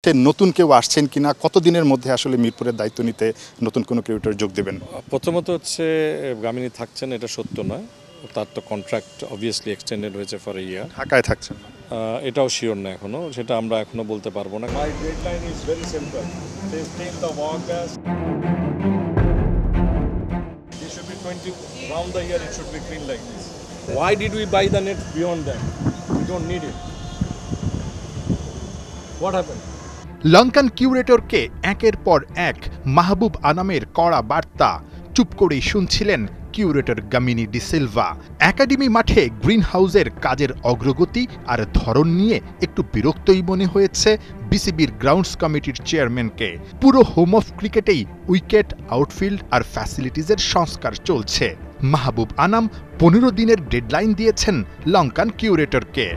নতুন কেউ আসছেন কিনা, কতদিনের মধ্যে আসলে মিরপুরের দায়িত্ব নিতে নতুন কোনো ক্রিকেটার যোগ দেবেন? প্রথমত হচ্ছে গামিনী থাকছেন এটা সত্য নয়, তার তো কন্ট্রাক্ট অবভিয়াসলি এক্সটেন্ডেড হয়েছে ফর এ ইয়ার। ঢাকায় থাকছেন না? এটাও শিওর না এখনো, সেটা আমরা এখনো বলতে পারবো না। My deadline is very simple, 15th of August. It should be 20 round the year, it should be clean like this. Why did we buy the net beyond that? We don't need it. What happened? Lankan কিউরেটরকে একের পর এক মাহবুব আনামের কড়া বার্তা চুপ করেই শুনছিলেন curator Gamini D Silva. Academy মাঠে গ্রিন হাউসের কাজের অগ্রগতি আর ধরন নিয়ে একটু বিরক্তই মনে হয়েছে বিসিবির গ্রাউন্ডস কমিটির চেয়ারম্যানকে। পুরো হোম অফ ক্রিকেটেই উইকেট, আউটফিল্ড আর ফ্যাসিলিটিজের সংস্কার চলছে। মাহবুব আনাম 15 দিনের ডেডলাইন দিয়েছেন লঙ্কান কিউরেটরকে।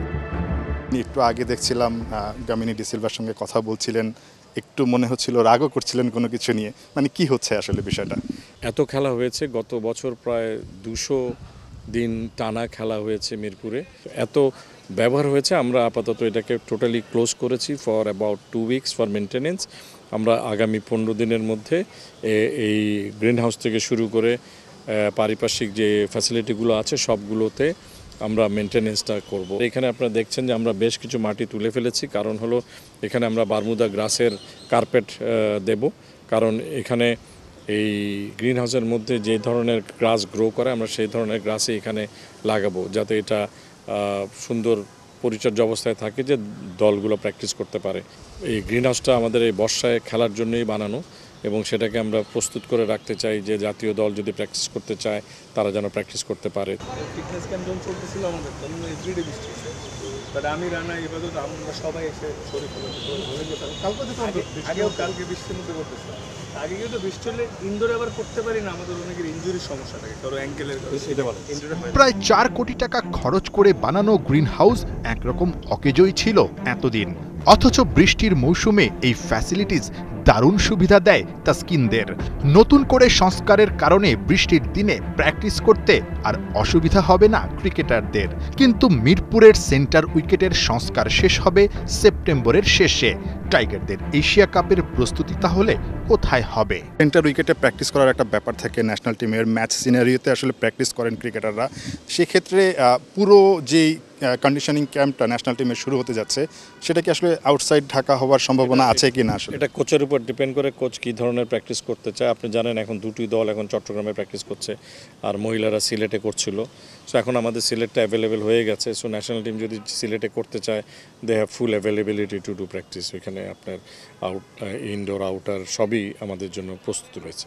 একটু আগে দেখছিলাম গামিনী ডি সিলভার সঙ্গে কথা বলছিলেন, একটু মনে হচ্ছিল রাগও করছিলেন কোনো কিছু নিয়ে। মানে কি হচ্ছে আসলে বিষয়টা? এত খেলা হয়েছে গত বছর, প্রায় 200 দিন টানা খেলা হয়েছে মিরপুরে, এত ব্যবহার হয়েছে। আমরা আপাতত এটাকে টোটালি ক্লোজ করেছি for about 2 weeks for maintenance. আমরা আগামী 15 দিনের মধ্যে এই গ্রিন হাউস থেকে শুরু করে পারিপার্শ্বিক যে ফ্যাসিলিটিগুলো আছে সবগুলোতে আমরা মেনটেনেন্সটা করব। এখানে আপনারা দেখছেন যে আমরা বেশ কিছু মাটি তুলে ফেলেছি, কারণ হলো এখানে আমরা বারমুদা গ্রাসের কার্পেট দেব, কারণ এখানে এই গ্রিন হাউসের মধ্যে যে ধরনের গ্রাস গ্রো করে আমরা সেই ধরনের গ্রাসই এখানে লাগাবো, যাতে এটা সুন্দর পরিচর্যা অবস্থায় থাকে, যে দলগুলো প্র্যাকটিস করতে পারে। এই গ্রিন হাউসটা আমাদের এই বর্ষায় খেলার জন্যই বানানো, এবং সেটাকে আমরা প্রস্তুত করে রাখতে চাই যে জাতীয় দল যদি প্র্যাকটিস করতে চায় তারা যেন প্র্যাকটিস করতে পারে। ফিটনেস ক্যাম্প যখন চলতেছিল আমাদের তখন এভরিডে বৃষ্টি হচ্ছে, বাট আমি রানা এবার আমরা সবাই এসে শরীর কালকে বৃষ্টির মধ্যে করতেছিলাম। আগে কিন্তু বৃষ্টি হলে ইনডোরে আবার করতে পারি না, আমাদের অনেকের ইঞ্জুরির সমস্যা থাকে, কারো অ্যাঙ্কেলের। প্রায় 4 কোটি টাকা খরচ করে বানানো গ্রিন হাউস একরকম অকেজোই ছিল এতদিন, অথচ বৃষ্টির মৌসুমে এই ফ্যাসিলিটিস দারুণ সুবিধা দেয় তাসকিনদের। নতুন করে সংস্কারের কারণে বৃষ্টির দিনে প্র্যাকটিস করতে আর অসুবিধা হবে না ক্রিকেটারদের। কিন্তু মিরপুরের সেন্টার উইকেটের সংস্কার শেষ হবে সেপ্টেম্বরের শেষে। টাইগারদের এশিয়া কাপের প্রস্তুতি তাহলে কোথায় হবে? সেন্টার উইকেটে প্র্যাকটিস করার একটা ব্যাপার থাকে, ন্যাশনাল টিমের ম্যাচ সিনারিওতে আসলে প্র্যাকটিস করেন ক্রিকেটাররা। সেক্ষেত্রে পুরো যেই কন্ডিশনিং ক্যাম্পটা ন্যাশনাল টিমে শুরু হতে যাচ্ছে, সেটা কি আসলে আউটসাইড ঢাকা হওয়ার সম্ভাবনা আছে কি না? আসলে এটা কোচের উপর ডিপেন্ড করে, কোচ কী ধরনের প্র্যাকটিস করতে চায়। আপনি জানেন এখন দুটি দল এখন চট্টগ্রামে প্র্যাকটিস করছে, আর মহিলারা সিলেটে করছিল। সো এখন আমাদের সিলেটটা অ্যাভেলেবেল হয়ে গেছে। সো ন্যাশনাল টিম যদি সিলেটে করতে চায়, they have full availability to do practice. ওইখানে আপনার ইনডোর আউটার সবই আমাদের জন্য প্রস্তুত রয়েছে।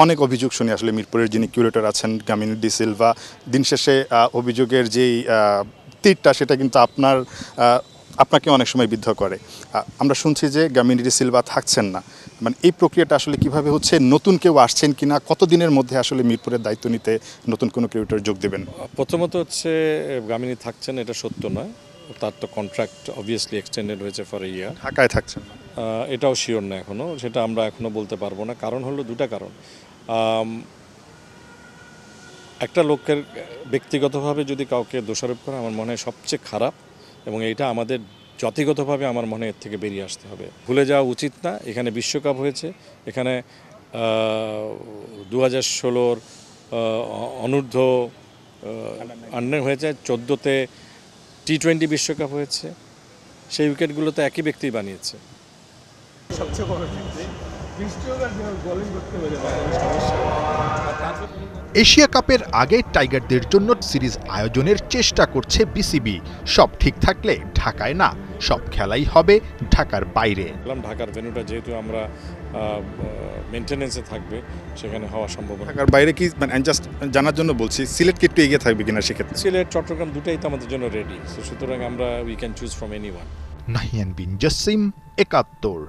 অনেক অভিযোগ শুনি আসলে মিরপুরের যিনি কিউরেটর আছেন গামিনী ডি সিলভা, দিন শেষে অভিযোগের যেই তীরটা সেটা কিন্তু আপনাকে অনেক সময় বিদ্ধ করে। আমরা শুনছি যে গামিনী ডি সিলভা থাকছেন না, মানে এই প্রক্রিয়াটা আসলে কিভাবে হচ্ছে? নতুন কেউ আসছেন কিনা, কতদিনের মধ্যে আসলে মিরপুরের দায়িত্ব নিতে নতুন কোনো ক্রিকেটার যোগ দেবেন? প্রথমত হচ্ছে গামিনী থাকছেন এটা সত্য নয়, তার তো কন্ট্রাক্ট অবভিয়াসলি এক্সটেন্ডেড হয়েছে ফর এ ইয়ার। ঢাকায় থাকছেন না? এটাও শিওর না এখনো, সেটা আমরা এখনো বলতে পারবো না। কারণ হলো দুটা কারণ। একটা লোকের ব্যক্তিগতভাবে যদি কাউকে দোষারোপ করা আমার মনে হয় সবচেয়ে খারাপ, এবং এইটা আমাদের জাতিগতভাবে আমার মনে এর থেকে বেরিয়ে আসতে হবে। ভুলে যাওয়া উচিত না, এখানে বিশ্বকাপ হয়েছে, এখানে 2016 অনূর্ধ্ব আন্ডার হয়েছে, 14তে T20 বিশ্বকাপ হয়েছে, সেই উইকেটগুলো তো একই ব্যক্তিই বানিয়েছে। সবচেয়ে বড় বোলিং করতে পারে এশিয়া কাপের আগে টাইগারদের জন্য সিরিজ আয়োজনের চেষ্টা করছে বিসিবি। সব ঠিক থাকলে ঢাকায় না, সব খেলাই হবে ঢাকার বাইরে। ঢাকার ভেন্যুটা যেহেতু আমরা মেনটেনেন্সে থাকবে, সেখানে হওয়া সম্ভব না। ঢাকার বাইরে কি, মানে জাস্ট জানার জন্য বলছি, সিলেট কি একটু এগিয়ে থাকবে কিনা সেক্ষেত্রে? সিলেট, চট্টগ্রাম দুটাই তো আমাদের জন্য রেডি, সুতরাং আমরা we can choose from anyone. Nahiyan Bin Jasim, ৭১।